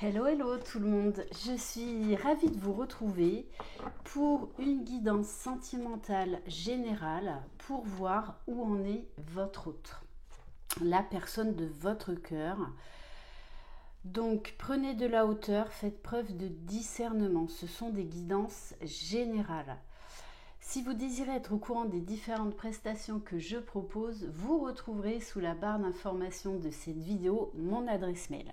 Hello, hello tout le monde, je suis ravie de vous retrouver pour une guidance sentimentale générale pour voir où en est votre autre, la personne de votre cœur. Donc prenez de la hauteur, faites preuve de discernement, ce sont des guidances générales. Si vous désirez être au courant des différentes prestations que je propose, vous retrouverez sous la barre d'information de cette vidéo mon adresse mail.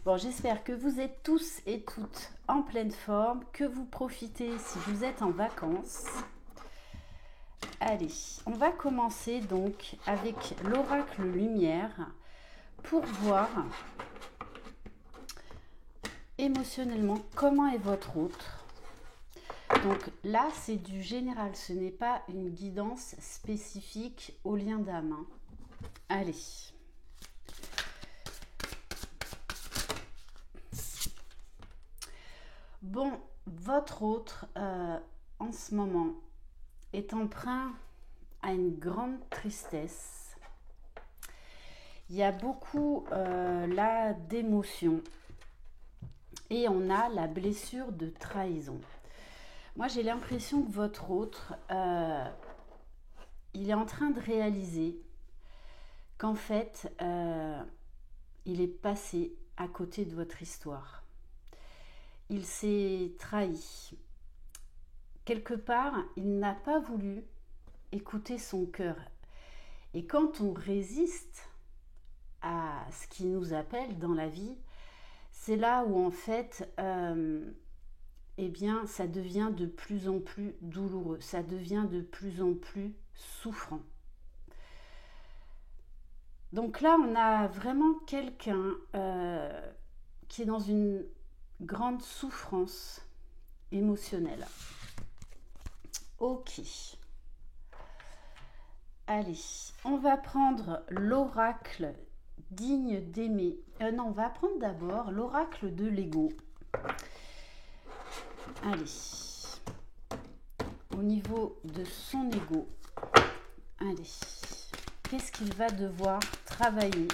Bon, j'espère que vous êtes tous et toutes en pleine forme, que vous profitez si vous êtes en vacances. Allez, on va commencer donc avec l'oracle lumière pour voir émotionnellement comment est votre autre. Donc là, c'est du général, ce n'est pas une guidance spécifique au lien d'âme. Allez. Bon, votre autre, en ce moment, est emprunt à une grande tristesse. Il y a beaucoup là d'émotions et on a la blessure de trahison. Moi, j'ai l'impression que votre autre, il est en train de réaliser qu'en fait, il est passé à côté de votre histoire. Il s'est trahi. Quelque part, il n'a pas voulu écouter son cœur. Et quand on résiste à ce qui nous appelle dans la vie, c'est là où en fait, eh bien, ça devient de plus en plus douloureux, ça devient de plus en plus souffrant. Donc là, on a vraiment quelqu'un qui est dans une grande souffrance émotionnelle. Ok. Allez, on va prendre l'oracle digne d'aimer. Non, on va prendre d'abord l'oracle de l'ego. Allez. Au niveau de son ego. Allez. Qu'est-ce qu'il va devoir travailler ?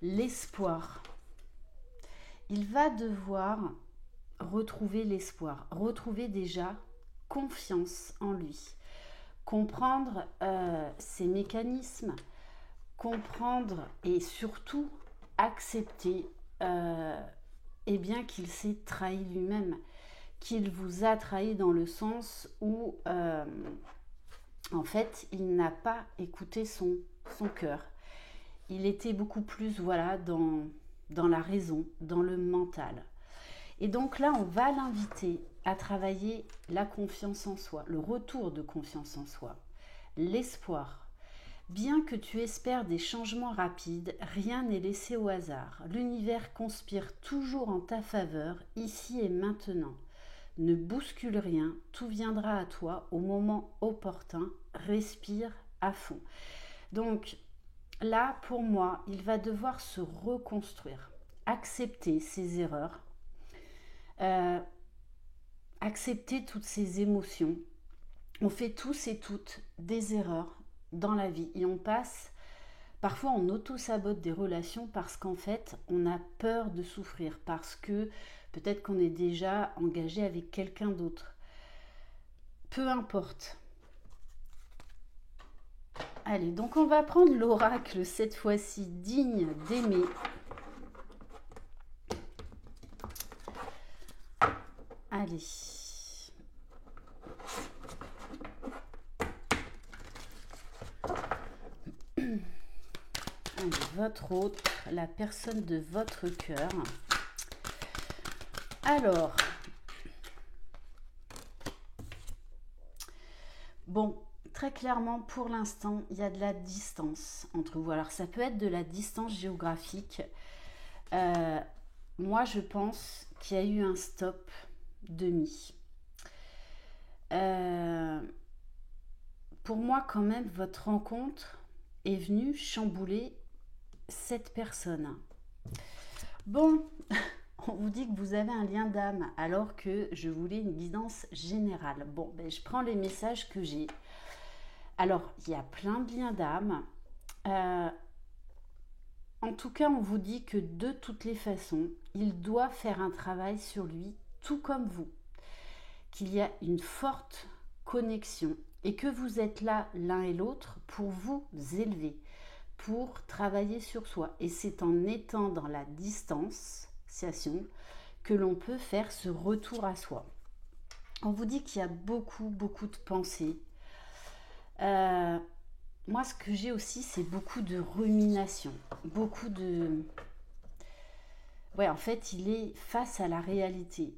L'espoir. Il va devoir retrouver l'espoir, retrouver déjà confiance en lui, comprendre ses mécanismes, comprendre et surtout accepter eh bien qu'il s'est trahi lui-même, qu'il vous a trahi dans le sens où en fait il n'a pas écouté son cœur. Il était beaucoup plus voilà, dans la raison, dans le mental. Et donc là, on va l'inviter à travailler la confiance en soi, le retour de confiance en soi, l'espoir. Bien que tu espères des changements rapides, rien n'est laissé au hasard. L'univers conspire toujours en ta faveur, ici et maintenant. Ne bouscule rien, tout viendra à toi au moment opportun. Respire à fond. Donc, là, pour moi, il va devoir se reconstruire, accepter ses erreurs, accepter toutes ses émotions. On fait tous et toutes des erreurs dans la vie et on passe, parfois on auto-sabote des relations parce qu'en fait, on a peur de souffrir, parce que peut-être qu'on est déjà engagé avec quelqu'un d'autre. Peu importe. Allez, donc on va prendre l'oracle cette fois-ci digne d'aimer. Allez. Allez, votre autre, la personne de votre cœur. Alors, bon, très clairement, pour l'instant, il y a de la distance entre vous. Alors, ça peut être de la distance géographique. Moi, je pense qu'il y a eu un stop demi. Pour moi, quand même, votre rencontre est venue chambouler cette personne. Bon, on vous dit que vous avez un lien d'âme alors que je voulais une guidance générale. Bon, ben, je prends les messages que j'ai. Alors, il y a plein de liens d'âme. En tout cas, on vous dit que de toutes les façons, il doit faire un travail sur lui, tout comme vous. Qu'il y a une forte connexion et que vous êtes là l'un et l'autre pour vous élever, pour travailler sur soi. Et c'est en étant dans la distanciation que l'on peut faire ce retour à soi. On vous dit qu'il y a beaucoup de pensées. Moi, ce que j'ai aussi, c'est beaucoup de rumination, beaucoup de... Ouais, en fait, il est face à la réalité,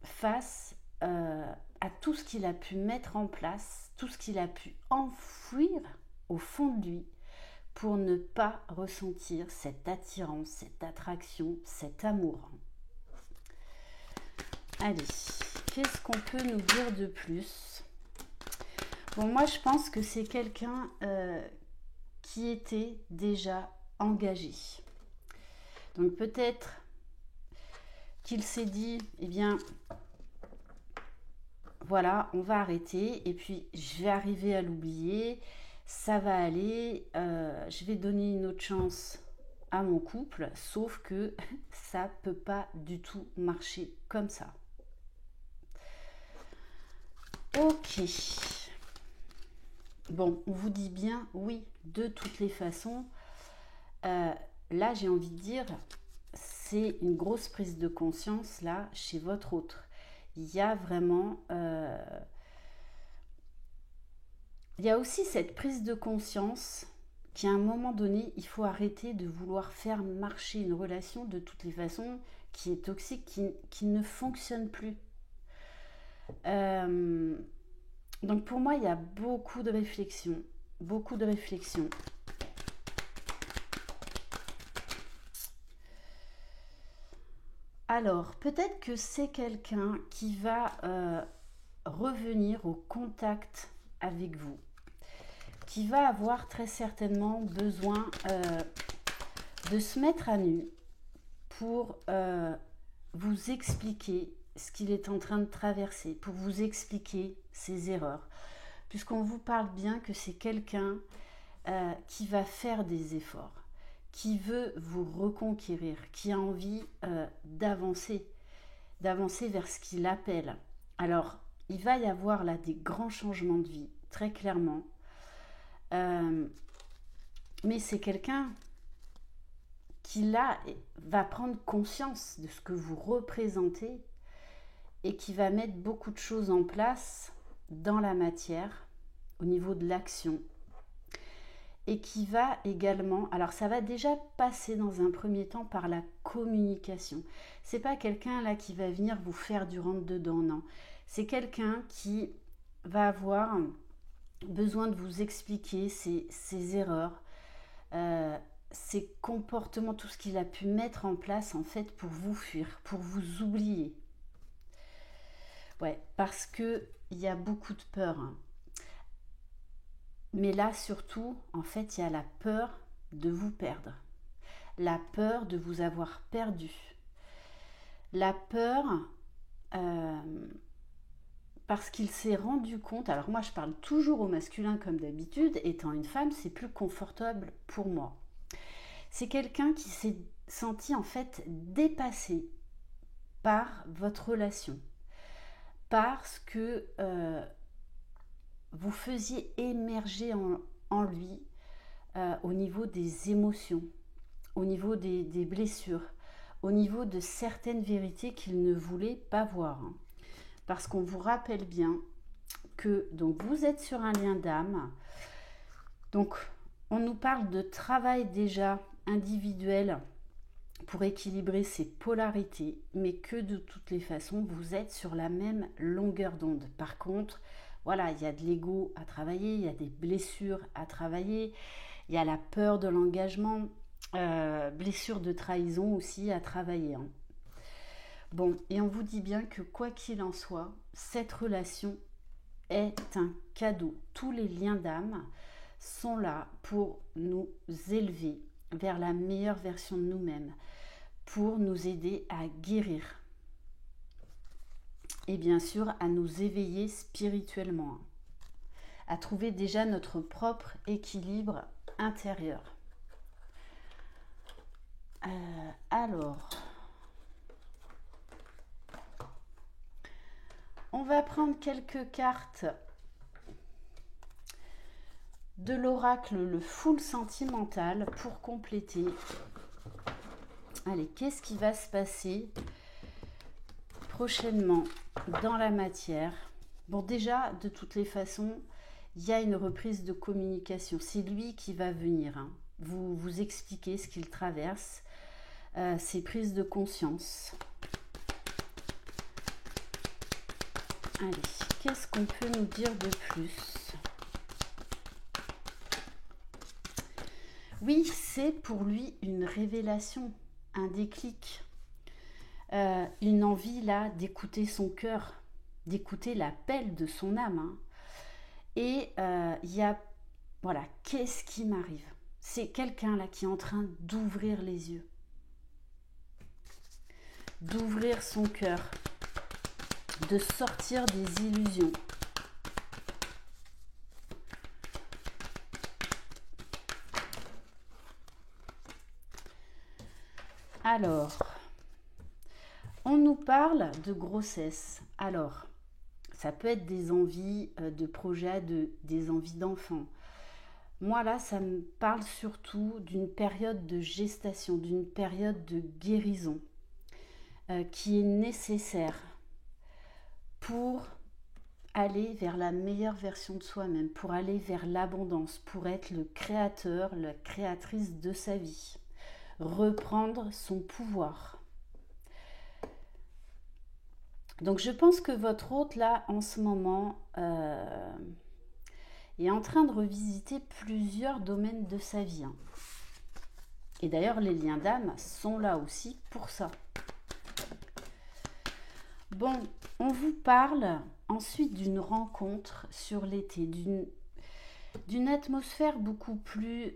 face à tout ce qu'il a pu mettre en place, tout ce qu'il a pu enfouir au fond de lui pour ne pas ressentir cette attirance, cette attraction, cet amour. Allez, qu'est-ce qu'on peut nous dire de plus? Bon, moi, je pense que c'est quelqu'un qui était déjà engagé. Donc, peut-être qu'il s'est dit, eh bien, voilà, on va arrêter et puis je vais arriver à l'oublier, ça va aller, je vais donner une autre chance à mon couple, sauf que ça peut pas du tout marcher comme ça. Ok. Bon, on vous dit bien, oui, de toutes les façons, là j'ai envie de dire, c'est une grosse prise de conscience là chez votre autre. Il y a vraiment... il y a aussi cette prise de conscience qu'à un moment donné, il faut arrêter de vouloir faire marcher une relation de toutes les façons qui est toxique, qui ne fonctionne plus. Donc pour moi, il y a beaucoup de réflexion. Beaucoup de réflexion. Alors, peut-être que c'est quelqu'un qui va revenir au contact avec vous, qui va avoir très certainement besoin de se mettre à nu pour vous expliquer ce qu'il est en train de traverser, pour vous expliquer ses erreurs, puisqu'on vous parle bien que c'est quelqu'un qui va faire des efforts, qui veut vous reconquérir, qui a envie d'avancer vers ce qu'il appelle. Alors, il va y avoir là des grands changements de vie, très clairement. Mais c'est quelqu'un qui là va prendre conscience de ce que vous représentez et qui va mettre beaucoup de choses en place dans la matière, au niveau de l'action. Et qui va également, alors ça va déjà passer dans un premier temps par la communication. C'est pas quelqu'un là qui va venir vous faire du rentre-dedans, non. C'est quelqu'un qui va avoir besoin de vous expliquer ses erreurs, ses comportements, tout ce qu'il a pu mettre en place en fait pour vous fuir, pour vous oublier. Ouais, parce que il y a beaucoup de peur. Hein. Mais là, surtout, en fait, il y a la peur de vous perdre. La peur de vous avoir perdu. La peur parce qu'il s'est rendu compte, alors moi je parle toujours au masculin comme d'habitude, étant une femme, c'est plus confortable pour moi. C'est quelqu'un qui s'est senti en fait dépassé par votre relation. Parce que vous faisiez émerger en lui au niveau des émotions, au niveau des blessures, au niveau de certaines vérités qu'il ne voulait pas voir. Hein. Parce qu'on vous rappelle bien que donc vous êtes sur un lien d'âme. Donc on nous parle de travail déjà individuel pour équilibrer ces polarités, mais que de toutes les façons, vous êtes sur la même longueur d'onde. Par contre, voilà, il y a de l'ego à travailler, il y a des blessures à travailler, il y a la peur de l'engagement, blessure de trahison aussi à travailler. Hein. Bon, et on vous dit bien que quoi qu'il en soit, cette relation est un cadeau. Tous les liens d'âme sont là pour nous élever vers la meilleure version de nous-mêmes, pour nous aider à guérir et bien sûr à nous éveiller spirituellement, à trouver déjà notre propre équilibre intérieur. Alors, on va prendre quelques cartes de l'oracle, le full sentimental, pour compléter. Allez, qu'est-ce qui va se passer prochainement dans la matière? Bon, déjà, de toutes les façons, il y a une reprise de communication. C'est lui qui va venir vous expliquer ce qu'il traverse, ses prises de conscience. Allez, qu'est-ce qu'on peut nous dire de plus? Oui, c'est pour lui une révélation, un déclic, une envie là d'écouter son cœur, d'écouter l'appel de son âme. Et il y a, voilà, qu'est-ce qui m'arrive? C'est quelqu'un là qui est en train d'ouvrir les yeux, d'ouvrir son cœur, de sortir des illusions. Alors, on nous parle de grossesse. Alors, ça peut être des envies de projet, des envies d'enfants. Moi, là, ça me parle surtout d'une période de gestation, d'une période de guérison qui est nécessaire pour aller vers la meilleure version de soi-même, pour aller vers l'abondance, pour être le créateur, la créatrice de sa vie, reprendre son pouvoir. Donc je pense que votre hôte là en ce moment est en train de revisiter plusieurs domaines de sa vie. Et d'ailleurs les liens d'âme sont là aussi pour ça. Bon, on vous parle ensuite d'une rencontre sur l'été, d'une atmosphère beaucoup plus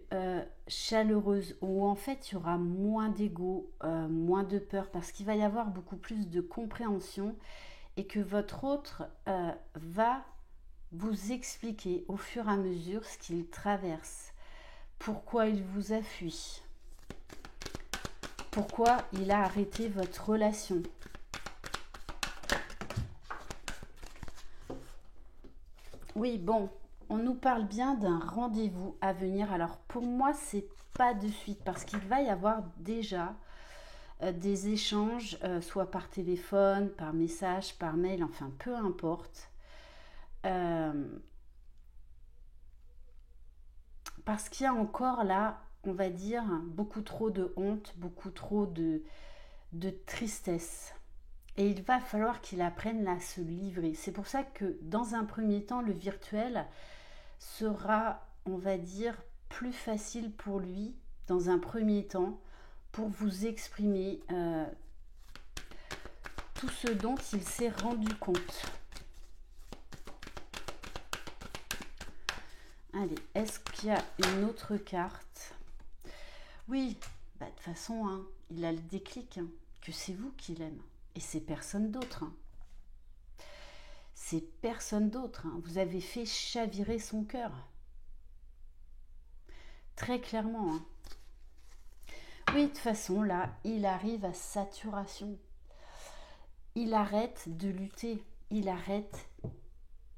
chaleureuse, où en fait il y aura moins d'ego, moins de peur, parce qu'il va y avoir beaucoup plus de compréhension et que votre autre va vous expliquer au fur et à mesure ce qu'il traverse, pourquoi il vous a fui, pourquoi il a arrêté votre relation. Oui, bon, on nous parle bien d'un rendez-vous à venir. Alors pour moi, c'est pas de suite parce qu'il va y avoir déjà des échanges, soit par téléphone, par message, par mail, enfin peu importe. Parce qu'il y a encore là, on va dire, beaucoup trop de honte, beaucoup trop de tristesse. Et il va falloir qu'il apprenne à se livrer. C'est pour ça que dans un premier temps, le virtuel sera, on va dire, plus facile pour lui, dans un premier temps, pour vous exprimer tout ce dont il s'est rendu compte. Allez, est-ce qu'il y a une autre carte? Oui, de toute façon, il a le déclic, que c'est vous qui l'aime. Et c'est personne d'autre. C'est personne d'autre. Vous avez fait chavirer son cœur. Très clairement. Oui, de toute façon, là, il arrive à saturation. Il arrête de lutter. Il arrête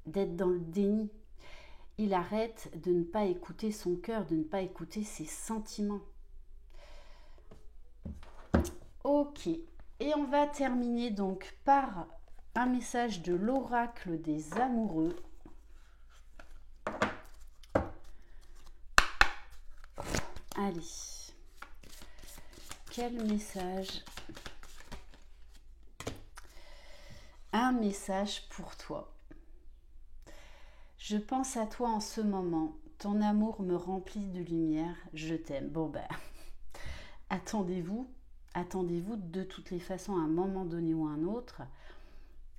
d'être dans le déni. Il arrête de ne pas écouter son cœur, de ne pas écouter ses sentiments. Ok. Et on va terminer donc par un message de l'oracle des amoureux. Allez. Quel message? Un message pour toi. Je pense à toi en ce moment. Ton amour me remplit de lumière. Je t'aime. Bon ben, attendez-vous de toutes les façons à un moment donné ou à un autre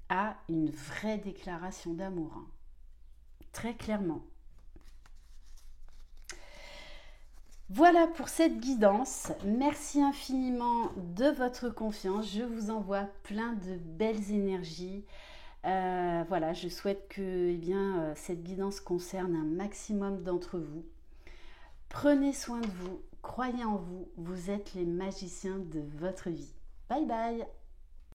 à une vraie déclaration d'amour. Très clairement. Voilà pour cette guidance. Merci infiniment de votre confiance. Je vous envoie plein de belles énergies. Voilà, je souhaite que cette guidance concerne un maximum d'entre vous. Prenez soin de vous. croyez en vous, vous êtes les magiciens de votre vie. Bye bye!